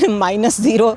-0,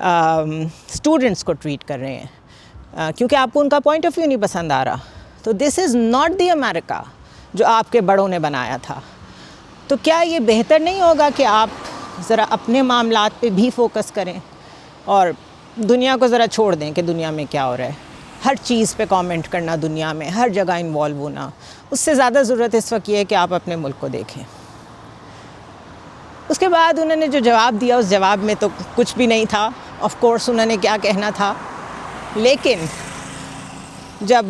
students کو treat کر رہے ہیں کیونکہ آپ کو ان کا پوائنٹ آف ویو نہیں پسند آ رہا. تو دس از ناٹ دی امریکہ جو آپ کے بڑوں نے بنایا تھا. تو کیا یہ بہتر نہیں ہوگا کہ آپ ذرا اپنے معاملات پہ بھی فوکس کریں اور دنیا کو ذرا چھوڑ دیں کہ دنیا میں کیا ہو رہا ہے. ہر چیز پہ کامنٹ کرنا دنیا میں، ہر جگہ انوالو ہونا، اس سے زیادہ ضرورت اس وقت یہ ہے کہ آپ اپنے ملک کو دیکھیں. اس کے بعد انہوں نے جو جواب دیا، اس جواب میں تو کچھ بھی نہیں تھا. آف کورس انہوں نے کیا کہنا تھا، لیکن جب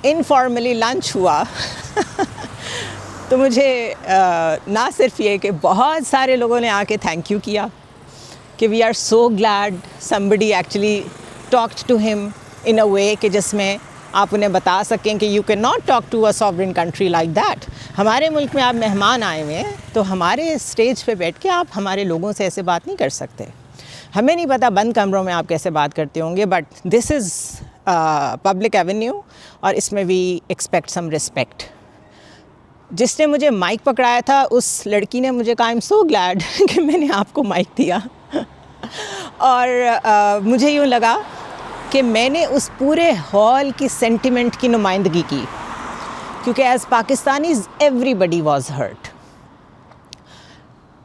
انفارملی لنچ ہوا تو مجھے نہ صرف یہ کہ بہت سارے لوگوں نے آ کے تھینک یو کیا کہ we are so glad somebody actually talked to ہم ان اے وے کہ جس میں آپ انہیں بتا سکیں کہ you can not talk to a sovereign country like that. ہمارے ملک میں آپ مہمان آئے ہوئے ہیں تو ہمارے اسٹیج پہ بیٹھ کے آپ ہمارے لوگوں سے ایسے بات نہیں کر سکتے. ہمیں نہیں پتہ بند کمروں میں آپ کیسے بات کرتے ہوں گے، but this is public avenue اور اس میں وی ایکسپیکٹ سم رسپیکٹ. جس نے مجھے مائک پکڑایا تھا اس لڑکی نے مجھے کہا آئی ایم سو گلیڈ کہ میں نے آپ کو مائک دیا. اور مجھے یوں لگا کہ میں نے اس پورے ہال کی سینٹیمنٹ کی نمائندگی کی، کیونکہ as Pakistanis everybody was hurt.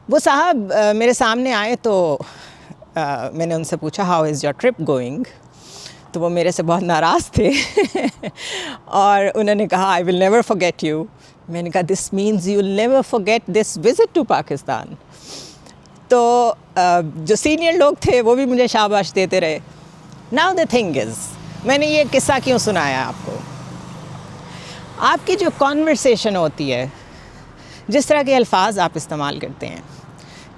وہ صاحب میرے سامنے آئے تو میں نے ان سے پوچھا how is your trip going, تو وہ میرے سے بہت ناراض تھے اور انہوں نے کہا I will never forget you. میں نے کہا this means you will never forget this visit to Pakistan. تو جو سینئر لوگ تھے وہ بھی مجھے شاباش دیتے رہے. ناؤ دا تھنگ از، میں نے یہ قصہ کیوں سنایا آپ کو، آپ کی جو کانورسیشن ہوتی ہے، جس طرح کے الفاظ آپ استعمال کرتے ہیں،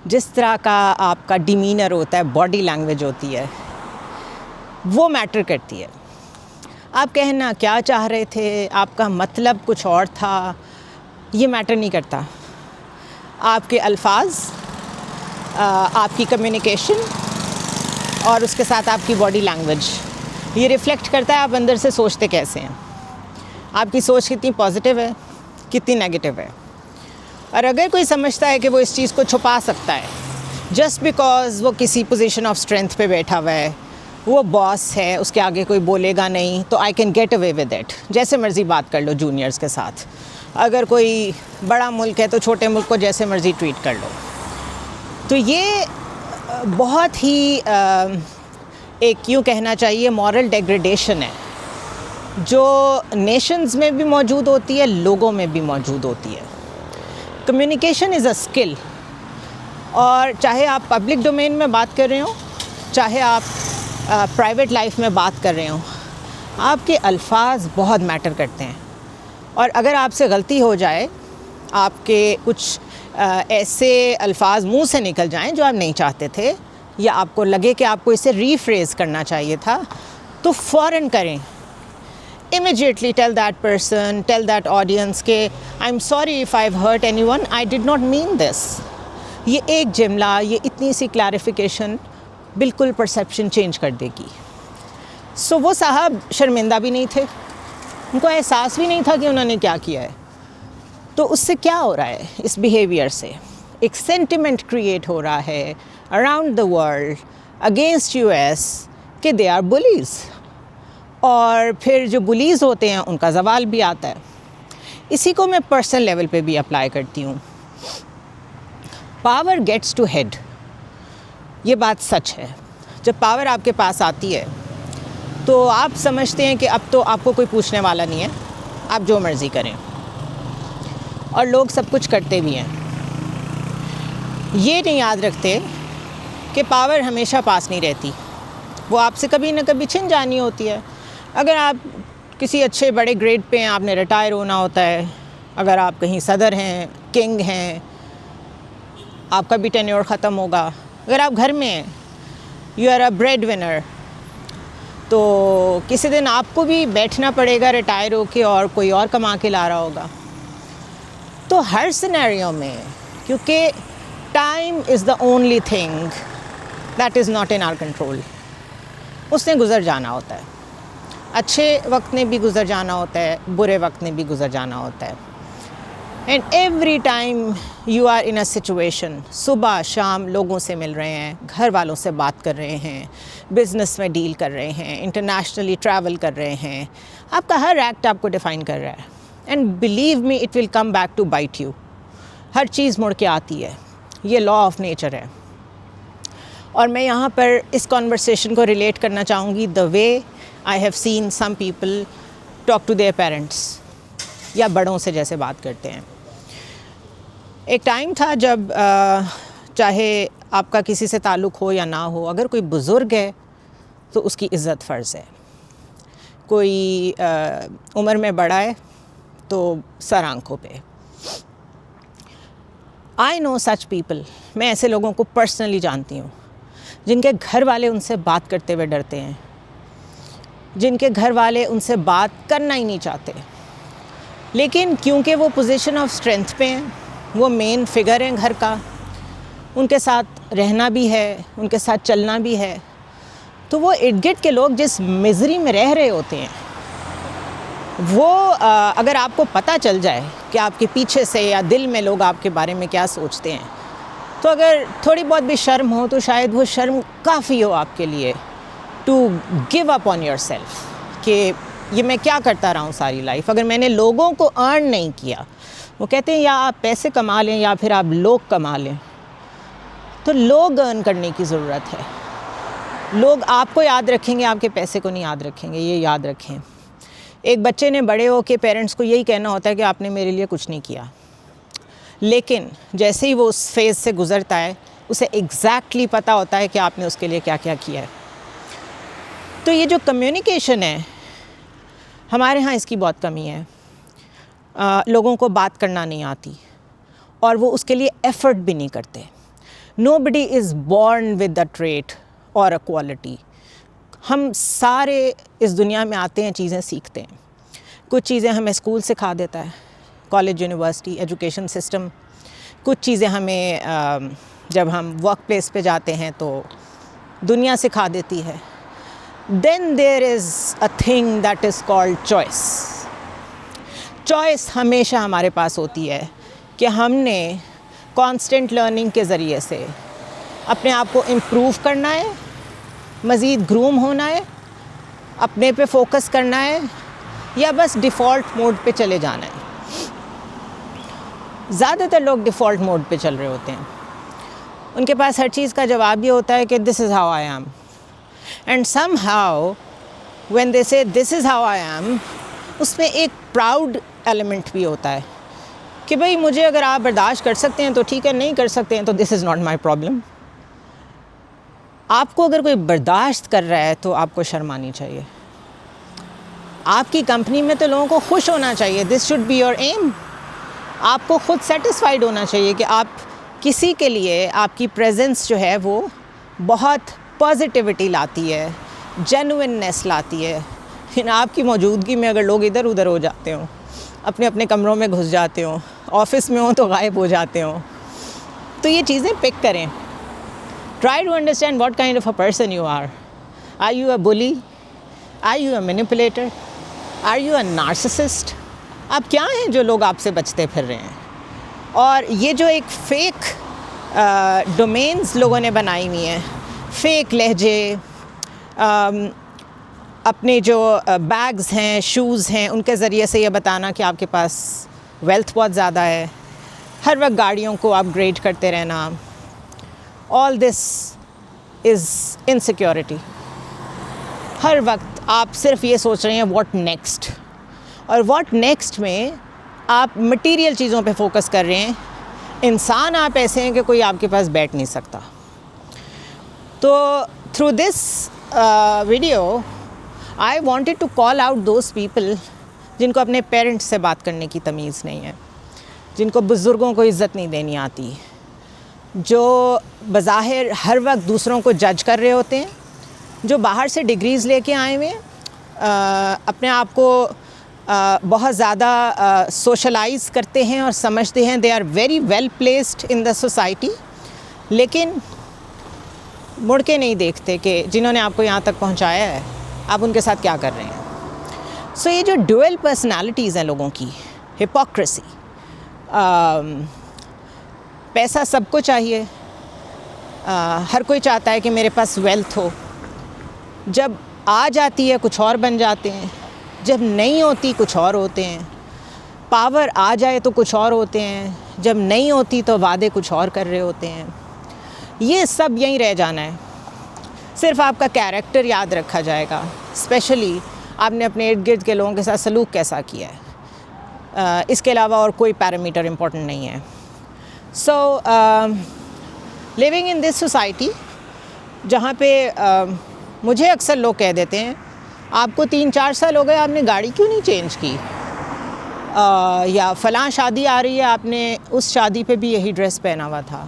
جس طرح کا آپ کا ڈیمینر ہوتا ہے، باڈی لینگویج ہوتی ہے، وہ میٹر کرتی ہے. آپ کہنا کیا چاہ رہے تھے، آپ کا مطلب کچھ اور تھا، یہ میٹر نہیں کرتا. آپ کے الفاظ، آپ کی کمیونیکیشن اور اس کے ساتھ آپ کی باڈی لینگویج، یہ ریفلیکٹ کرتا ہے آپ اندر سے سوچتے کیسے ہیں، آپ کی سوچ کتنی پازیٹیو ہے، کتنی نیگیٹیو ہے. اور اگر کوئی سمجھتا ہے کہ وہ اس چیز کو چھپا سکتا ہے جسٹ بیکاز وہ کسی پوزیشن آف اسٹرینتھ پہ بیٹھا ہوا ہے، وہ باس ہے، اس کے آگے کوئی بولے گا نہیں، تو I can get away with it, جیسے مرضی بات کر لو جونیئرس کے ساتھ. اگر کوئی بڑا ملک ہے تو چھوٹے ملک کو جیسے مرضی ٹریٹ کر لو. تو یہ بہت ہی ایک یوں کہنا چاہیے مورل ڈیگریڈیشن ہے جو نیشنز میں بھی موجود ہوتی ہے، لوگوں میں بھی موجود ہوتی ہے. کمیونیکیشن از اے اسکل، اور چاہے آپ پبلک ڈومین میں بات کر رہے ہوں، چاہے آپ پرائیویٹ لائف میں بات کر رہے ہوں، آپ کے الفاظ بہت میٹر کرتے ہیں. اور اگر آپ سے غلطی ہو جائے، آپ کے کچھ ایسے الفاظ منہ سے نکل جائیں جو آپ نہیں چاہتے تھے، یا آپ کو لگے کہ آپ کو اسے ریفریز کرنا چاہیے تھا، تو فوراً کریں. Immediately tell that person, tell that audience کہ I'm sorry if I've hurt anyone, I did not mean this. یہ ایک جملہ، یہ اتنی سی کلیریفیکیشن بالکل پرسیپشن چینج کر دے گی. سو وہ صاحب شرمندہ بھی نہیں تھے، ان کو احساس بھی نہیں تھا کہ انہوں نے کیا کیا ہے. تو اس سے کیا ہو رہا ہے، اس بیہیویئر سے ایک سینٹیمنٹ کریٹ ہو رہا ہے around the world against US کہ دے آر بلیز. اور پھر جو بلیز ہوتے ہیں ان کا زوال بھی آتا ہے. اسی کو میں پرسنل لیول پہ بھی اپلائی کرتی ہوں. پاور گیٹس ٹو ہیڈ، یہ بات سچ ہے. جب پاور آپ کے پاس آتی ہے تو آپ سمجھتے ہیں کہ اب تو آپ کو کوئی پوچھنے والا نہیں ہے، آپ جو مرضی کریں، اور لوگ سب کچھ کرتے بھی ہیں. یہ نہیں یاد رکھتے کہ پاور ہمیشہ پاس نہیں رہتی، وہ آپ سے کبھی نہ کبھی چھن جانی ہوتی ہے. اگر آپ کسی اچھے بڑے گریڈ پہ ہیں، آپ نے ریٹائر ہونا ہوتا ہے، اگر آپ کہیں صدر ہیں، کنگ ہیں، آپ کا بھی ٹینیور ختم ہوگا. اگر آپ گھر میں ہیں، you are a breadwinner, تو کسی دن آپ کو بھی بیٹھنا پڑے گا ریٹائر ہو کے، اور کوئی اور کما کے لا رہا ہوگا. تو ہر سینیریو میں، کیونکہ time is the only thing that is not in our control, اس نے گزر جانا ہوتا ہے. اچھے وقت نے بھی گزر جانا ہوتا ہے، برے وقت نے بھی گزر جانا ہوتا ہے. And every time you are in a situation, صبح شام لوگوں سے مل رہے ہیں، گھر والوں سے بات کر رہے ہیں، بزنس میں ڈیل کر رہے ہیں، انٹرنیشنلی ٹریول کر رہے ہیں، آپ کا ہر ایکٹ آپ کو ڈیفائن کر رہا ہے. And believe me it will come back to bite you. ہر چیز مڑ کے آتی ہے، یہ لا آف نیچر ہے. اور میں یہاں پر اس کانورسیشن کو ریلیٹ کرنا چاہوں گی the way I have seen some people talk to their parents, یا بڑوں سے جیسے بات کرتے ہیں. ایک ٹائم تھا جب چاہے آپ کا کسی سے تعلق ہو یا نہ ہو، اگر کوئی بزرگ ہے تو اس کی عزت فرض ہے. کوئی عمر میں بڑا ہے تو سر آنکھوں پہ. آئی نو سچ پیپل، میں ایسے لوگوں کو پرسنلی جانتی ہوں جن کے گھر والے ان سے بات کرتے ہوئے ڈرتے ہیں، جن کے گھر والے ان سے بات کرنا ہی نہیں چاہتے، لیکن کیونکہ وہ پوزیشن آف اسٹرینتھ پہ ہیں، وہ مین فگر ہیں گھر کا، ان کے ساتھ رہنا بھی ہے، ان کے ساتھ چلنا بھی ہے، تو وہ ارد گرد کے لوگ جس مزری میں رہ رہے ہوتے ہیں، وہ اگر آپ کو پتہ چل جائے کہ آپ کے پیچھے سے یا دل میں لوگ آپ کے بارے میں کیا سوچتے ہیں، تو اگر تھوڑی بہت بھی شرم ہو تو شاید وہ شرم کافی ہو آپ کے لیے to give up on yourself, کہ یہ میں کیا کرتا رہا ہوں ساری لائف اگر میں نے لوگوں کو ارن نہیں کیا. وہ کہتے ہیں یا آپ پیسے کما لیں یا پھر آپ لوگ کما لیں. تو لوگ ارن کرنے کی ضرورت ہے. لوگ آپ کو یاد رکھیں گے، آپ کے پیسے کو نہیں یاد رکھیں گے، یہ یاد رکھیں. ایک بچے نے بڑے ہو کے پیرنٹس کو یہی کہنا ہوتا ہے کہ آپ نے میرے لیے کچھ نہیں کیا، لیکن جیسے ہی وہ اس فیز سے گزرتا ہے اسے ایگزیکٹلی پتہ ہوتا ہے کہ آپ نے اس کے لیے کیا کیا کیا ہے. تو یہ جو کمیونیکیشن ہے ہمارے ہاں اس کی بہت کمی ہے. لوگوں کو بات کرنا نہیں آتی اور وہ اس کے لیے ایفرٹ بھی نہیں کرتے. Nobody is born with a trait اور اے کوالٹی. ہم سارے اس دنیا میں آتے ہیں، چیزیں سیکھتے ہیں. کچھ چیزیں ہمیں اسکول سکھا دیتا ہے، کالج، یونیورسٹی، ایجوکیشن سسٹم. کچھ چیزیں ہمیں جب ہم ورک پلیس پہ جاتے ہیں تو دنیا سکھا دیتی ہے. Then there is a thing that is called choice. Choice ہمیشہ ہمارے پاس ہوتی ہے کہ ہم نے کانسٹنٹ لرننگ کے ذریعے سے اپنے آپ کو امپروو کرنا ہے، مزید گروم ہونا ہے، اپنے پہ فوکس کرنا ہے، یا بس ڈیفالٹ موڈ پہ چلے جانا ہے. زیادہ تر لوگ ڈیفالٹ موڈ پہ چل رہے ہوتے ہیں. ان کے پاس ہر چیز کا جواب یہ ہوتا ہے کہ this is how I am. And somehow when they say this is how I M, اس میں ایک پراؤڈ ایلیمنٹ بھی ہوتا ہے کہ بھئی مجھے اگر آپ برداشت کر سکتے ہیں تو ٹھیک ہے، نہیں کر سکتے ہیں تو دس از ناٹ مائی پرابلم. آپ کو اگر کوئی برداشت کر رہا ہے تو آپ کو شرم آنی چاہیے. آپ کی کمپنی میں تو لوگوں کو خوش ہونا چاہیے. This should be your aim. آپ کو خود سیٹسفائیڈ ہونا چاہیے کہ آپ کسی کے لیے آپ کی پریزنس جو ہے وہ بہت پازیٹیوٹی لاتی ہے، جینوئننیس لاتی ہے. آپ کی موجودگی میں اگر لوگ ادھر ادھر ہو جاتے ہوں، اپنے اپنے کمروں میں گھس جاتے ہوں، آفس میں ہوں تو غائب ہو جاتے ہوں، تو یہ چیزیں پک کریں. Try to understand what kind of a person you are. Are you a bully? Are you a manipulator? Are you a narcissist? آپ کیا ہیں جو لوگ آپ سے بچتے پھر رہے ہیں؟ اور یہ جو ایک فیک ڈومینز لوگوں نے بنائی ہوئی ہیں، فیک لہجے، اپنے جو بیگز ہیں، شوز ہیں، ان کے ذریعے سے یہ بتانا کہ آپ کے پاس ویلتھ بہت زیادہ ہے، ہر وقت گاڑیوں کو اپ گریڈ کرتے رہنا، آل دس از انسیکیورٹی. ہر وقت آپ صرف یہ سوچ رہے ہیں واٹ نیکسٹ، اور واٹ نیکسٹ میں آپ مٹیریل چیزوں پہ فوکس کر رہے ہیں. انسان آپ ایسے ہیں کہ کوئی آپ کے پاس بیٹھ نہیں سکتا. تو through this video I wanted to call out those people جن کو اپنے پیرنٹس سے بات کرنے کی تمیز نہیں ہے، جن کو بزرگوں کو عزت نہیں دینی آتی، جو بظاہر ہر وقت دوسروں کو جج کر رہے ہوتے ہیں، جو باہر سے ڈگریز لے کے آئے ہوئے ہیں، اپنے آپ کو بہت زیادہ سوشلائز کرتے ہیں اور سمجھتے ہیں they are very well placed in the society, لیکن مڑ کے نہیں دیکھتے کہ جنہوں نے آپ کو یہاں تک پہنچایا ہے آپ ان کے ساتھ کیا کر رہے ہیں. سو یہ جو ڈوئل پرسنالٹیز ہیں لوگوں کی، ہپوکریسی، پیسہ سب کو چاہیے، ہر کوئی چاہتا ہے کہ میرے پاس ویلتھ ہو. جب آ جاتی ہے کچھ اور بن جاتے ہیں، جب نہیں ہوتی کچھ اور ہوتے ہیں. پاور آ جائے تو کچھ اور ہوتے ہیں، جب نہیں ہوتی تو وعدے کچھ اور کر رہے ہوتے ہیں. یہ سب یہیں رہ جانا ہے. صرف آپ کا کیریکٹر یاد رکھا جائے گا، اسپیشلی آپ نے اپنے ارد گرد کے لوگوں کے ساتھ سلوک کیسا کیا ہے. اس کے علاوہ اور کوئی پیرامیٹر امپورٹنٹ نہیں ہے. سو لیونگ ان دس سوسائٹی، جہاں پہ مجھے اکثر لوگ کہہ دیتے ہیں آپ کو 3-4 سال ہو گئے، آپ نے گاڑی کیوں نہیں چینج کی، یا فلاں شادی آ رہی ہے آپ نے اس شادی پہ بھی یہی ڈریس پہنا ہوا تھا،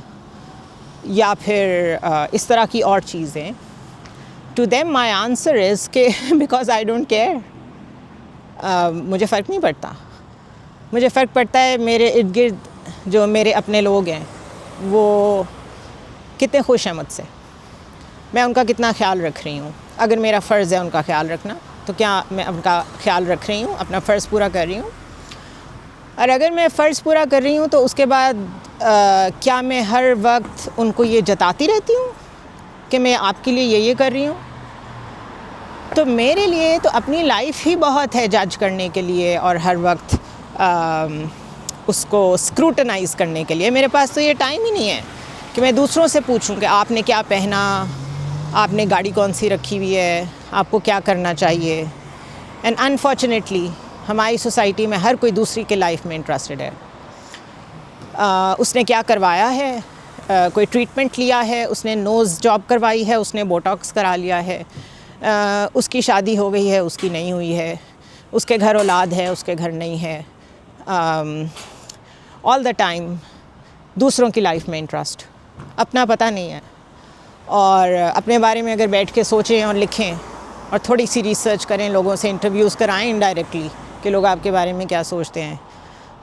یا پھر اس طرح کی اور چیزیں. To them my answer is کہ بیکاز آئی ڈونٹ کیئر. مجھے فرق نہیں پڑتا. مجھے فرق پڑتا ہے میرے ارد گرد جو میرے اپنے لوگ ہیں وہ کتنے خوش ہیں مجھ سے، میں ان کا کتنا خیال رکھ رہی ہوں. اگر میرا فرض ہے ان کا خیال رکھنا تو کیا میں ان کا خیال رکھ رہی ہوں، اپنا فرض پورا کر رہی ہوں. اور اگر میں فرض پورا کر رہی ہوں تو اس کے بعد کیا میں ہر وقت ان کو یہ جتاتی رہتی ہوں کہ میں آپ کے لیے یہ کر رہی ہوں؟ تو میرے لیے تو اپنی لائف ہی بہت ہے جج کرنے کے لیے اور ہر وقت اس کو اسکروٹنائز کرنے کے لیے. میرے پاس تو یہ ٹائم ہی نہیں ہے کہ میں دوسروں سے پوچھوں کہ آپ نے کیا پہنا، آپ نے گاڑی کون سی رکھی ہوئی ہے، آپ کو کیا کرنا چاہیے. اینڈ انفارچونیٹلی ہماری سوسائٹی میں ہر کوئی دوسری کے لائف میں انٹرسٹڈ ہے. اس نے کیا کروایا ہے، کوئی ٹریٹمنٹ لیا ہے، اس نے نوز جاب کروائی ہے، اس نے بوٹاکس کرا لیا ہے، اس کی شادی ہو گئی ہے، اس کی نہیں ہوئی ہے، اس کے گھر اولاد ہے، اس کے گھر نہیں ہے. آل دا ٹائم دوسروں کی لائف میں انٹرسٹ، اپنا پتہ نہیں ہے. اور اپنے بارے میں اگر بیٹھ کے سوچیں اور لکھیں اور تھوڑی سی ریسرچ کریں، لوگوں سے انٹرویوز کرائیں انڈائریکٹلی کہ لوگ آپ کے بارے میں کیا سوچتے ہیں،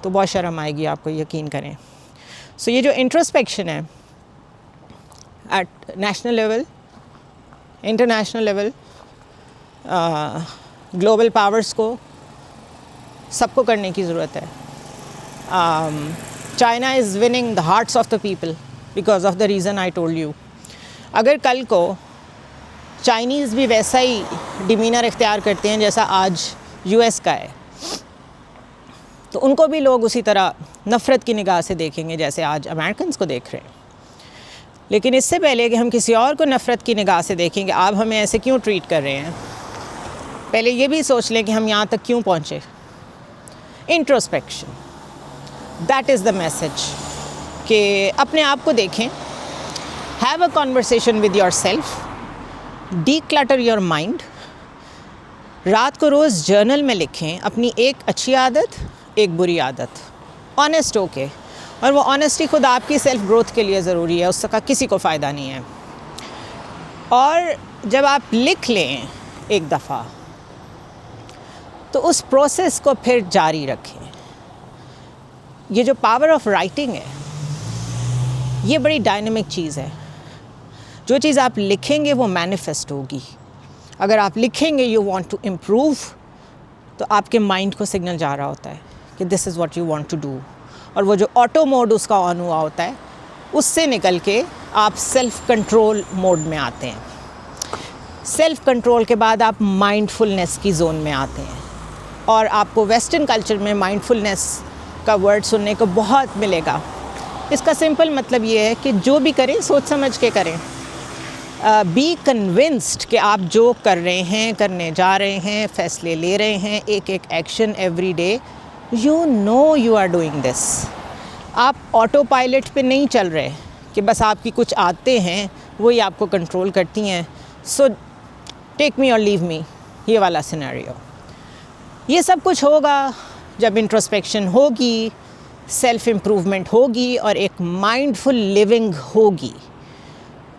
تو بہت شرم آئے گی آپ کو، یقین کریں. سو یہ جو انٹروسپیکشن ہے at national level, international level, global powers کو سب کو کرنے کی ضرورت ہے. China is winning the hearts of the people because of the reason I told you. اگر کل کو چائنیز بھی ویسا ہی ڈیمینر اختیار کرتے ہیں جیسا آج یو ایس کا ہے، تو ان کو بھی لوگ اسی طرح نفرت کی نگاہ سے دیکھیں گے جیسے آج امریکنز کو دیکھ رہے ہیں. لیکن اس سے پہلے کہ ہم کسی اور کو نفرت کی نگاہ سے دیکھیں گے آپ ہمیں ایسے کیوں ٹریٹ کر رہے ہیں، پہلے یہ بھی سوچ لیں کہ ہم یہاں تک کیوں پہنچے. Introspection, that is the message, کہ اپنے آپ کو دیکھیں. Have a conversation with your self, D clutter your mind. رات کو روز جرنل میں لکھیں اپنی ایک اچھی عادت، ایک بری عادت، آنیسٹ ہو کے. اور وہ آنیسٹی خود آپ کی سیلف گروتھ کے لیے ضروری ہے، اس کا کسی کو فائدہ نہیں ہے. اور جب آپ لکھ لیں ایک دفعہ تو اس پروسیس کو پھر جاری رکھیں. یہ جو پاور آف رائٹنگ ہے یہ بڑی ڈائنامک چیز ہے. جو چیز آپ لکھیں گے وہ مینیفیسٹ ہوگی. اگر آپ لکھیں گے یو وانٹ ٹو امپروو، تو آپ کے مائنڈ کو سگنل جا رہا ہوتا ہے کہ this is what you want to do. اور وہ جو آٹو موڈ اس کا آن ہوا ہوتا ہے اس سے نکل کے آپ سیلف کنٹرول موڈ میں آتے ہیں. سیلف کنٹرول کے بعد آپ مائنڈ فلنس کی زون میں آتے ہیں. اور آپ کو ویسٹرن کلچر میں مائنڈ فلنس کا ورڈ سننے کو بہت ملے گا. اس کا سمپل مطلب یہ ہے کہ جو بھی کریں سوچ سمجھ کے کریں. بی کنونسڈ کہ آپ جو کر رہے ہیں، کرنے جا رہے ہیں، فیصلے لے رہے ہیں، ایک ایک action every day, you know you are doing this. آپ آٹو پائلٹ پہ نہیں چل رہے کہ بس آپ کی کچھ عادتیں ہیں وہی آپ کو کنٹرول کرتی ہیں. سو ٹیک می اور لیو می، یہ والا سینیریو. یہ سب کچھ ہوگا جب انٹروسپیکشن ہوگی، سیلف امپروومنٹ ہوگی اور ایک مائنڈ فل لیونگ ہوگی.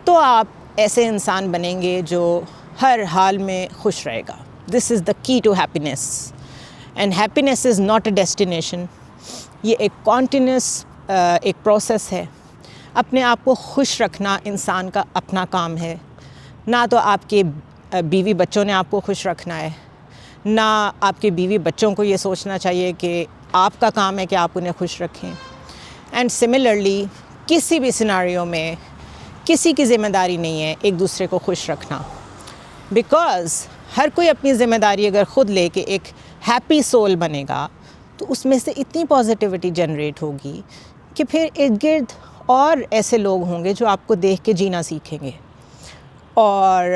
تو آپ ایسے انسان بنیں گے جو ہر حال میں خوش رہے گا. دس is the key to happiness. And happiness is not a destination. یہ ایک کانٹینیوس ایک پروسیس ہے. اپنے آپ کو خوش رکھنا انسان کا اپنا کام ہے. نہ تو آپ کے بیوی بچوں نے آپ کو خوش رکھنا ہے، نہ آپ کے بیوی بچوں کو یہ سوچنا چاہیے کہ آپ کا کام ہے کہ آپ انہیں خوش رکھیں. اینڈ سملرلی کسی بھی سیناریو میں کسی کی ذمہ داری نہیں ہے ایک دوسرے کو خوش رکھنا، بیکاز ہر کوئی اپنی ذمہ داری اگر خود لے کے ایک ہیپی سول بنے گا تو اس میں سے اتنی پازیٹیوٹی جنریٹ ہوگی کہ پھر ارد گرد اور ایسے لوگ ہوں گے جو آپ کو دیکھ کے جینا سیکھیں گے. اور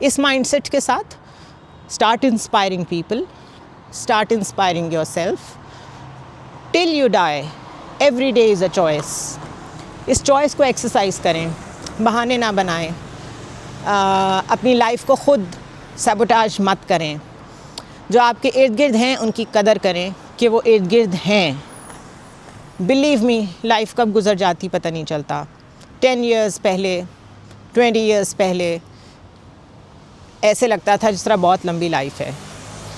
اس مائنڈ سیٹ کے ساتھ start inspiring people, start inspiring yourself till you die. Every day is a choice. اس چوائس کو ایکسرسائز کریں، بہانے نہ بنائیں، اپنی لائف کو خود سیبوٹاج مت کریں. جو آپ کے ارد گرد ہیں ان کی قدر کریں کہ وہ ارد گرد ہیں. بلیو می، لائف کب گزر جاتی پتہ نہیں چلتا. 10 ایئرز پہلے، 20 ایئرز پہلے ایسے لگتا تھا جس طرح بہت لمبی لائف ہے،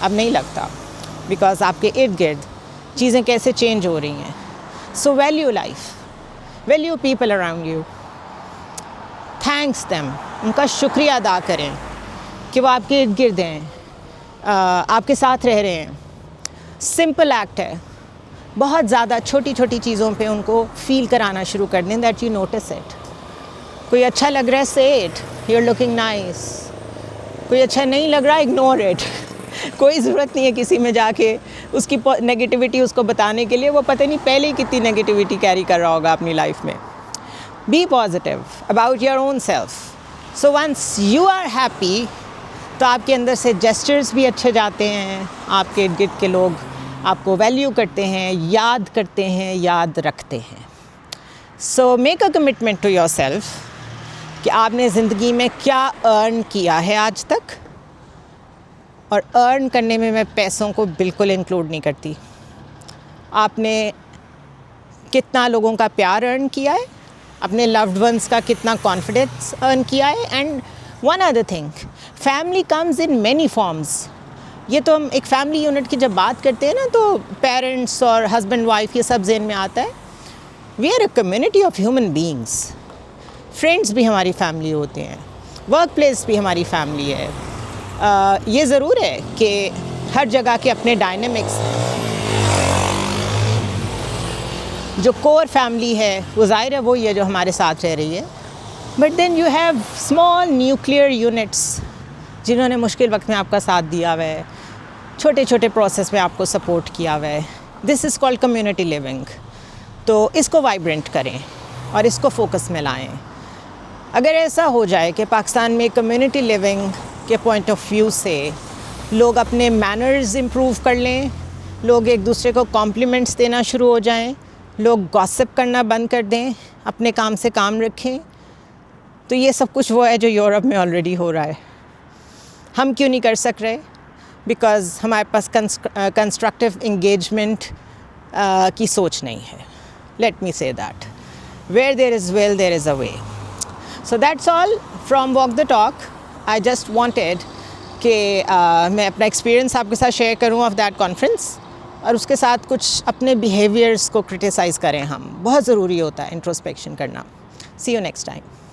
اب نہیں لگتا، بیکاز آپ کے ارد گرد چیزیں کیسے چینج ہو رہی ہیں. So value life, value people around you, thanks them, ان کا شکریہ ادا کریں کہ وہ آپ کے ارد گرد ہیں، آپ کے ساتھ رہ رہے ہیں. سمپل ایکٹ ہے، بہت زیادہ چھوٹی چھوٹی چیزوں پہ ان کو فیل کرانا شروع کر دیں دیٹ یو نوٹس اٹ. کوئی اچھا لگ رہا ہے سے اٹ، یو آر لکنگ نائس. کوئی اچھا نہیں لگ رہا اگنور اٹ. کوئی ضرورت نہیں ہے کسی میں جا کے اس کی نگیٹیوٹی اس کو بتانے کے لیے، وہ پتہ نہیں پہلے ہی کتنی نگیٹیوٹی کیری کر رہا ہوگا اپنی لائف میں. Be positive about your own self. So once you are happy تو آپ کے اندر سے جیسچرز بھی اچھے جاتے ہیں، آپ کے ارد گرد کے لوگ آپ کو ویلیو کرتے ہیں، یاد کرتے ہیں، یاد رکھتے ہیں. So make a commitment to yourself کہ آپ نے زندگی میں کیا ارن کیا ہے آج تک. اور ارن کرنے میں پیسوں کو بالکل انکلوڈ نہیں کرتی. آپ نے کتنا لوگوں کا پیار ارن کیا ہے، اپنے لوڈ ونس کا کتنا کانفیڈنس ارن کیا ہے. And one other thing, family comes in many forms. یہ تو ہم ایک فیملی یونٹ کی جب بات کرتے ہیں نا تو پیرنٹس اور ہسبینڈ وائف یہ سب ذہن میں آتا ہے. We are a community of human beings. Friends بھی ہماری فیملی ہوتے ہیں، ورک پلیس بھی ہماری فیملی ہے. یہ ضرور ہے کہ ہر جگہ کے اپنے ڈائنامکس، جو کور فیملی ہے وہ ظاہر ہے وہی ہے جو ہمارے ساتھ رہ رہی ہے. But then you have small nuclear units جنہوں نے مشکل وقت میں آپ کا ساتھ دیا ہوا ہے، چھوٹے چھوٹے پروسیس میں آپ کو سپورٹ کیا ہوا ہے. دس از کالڈ کمیونٹی لیونگ. تو اس کو وائبرنٹ کریں اور اس کو فوکس میں لائیں. اگر ایسا ہو جائے کہ پاکستان میں کمیونٹی لیونگ کے پوائنٹ آف ویو سے لوگ اپنے مینرز امپروو کر لیں، لوگ ایک دوسرے کو کمپلیمنٹس دینا شروع ہو جائیں، لوگ گاسپ کرنا بند کر دیں، اپنے کام سے کام رکھیں، تو یہ سب کچھ وہ ہے جو یورپ میں آلریڈی ہو رہا ہے. ہم کیوں نہیں کر سک رہے؟ بیکاز ہمارے پاس کنسٹرکٹیو انگیجمنٹ کی سوچ نہیں ہے. لیٹ می سے that where there is will there is a way. So that's all from walk the talk. I just wanted کہ میں اپنا ایکسپیرئنس آپ کے ساتھ شیئر کروں آف دیٹ کانفرنس، اور اس کے ساتھ کچھ اپنے بیہیویئرس کو کرٹیسائز کریں. ہم بہت ضروری ہوتا ہے انٹروسپیکشن کرنا. سی یو نیکسٹ ٹائم.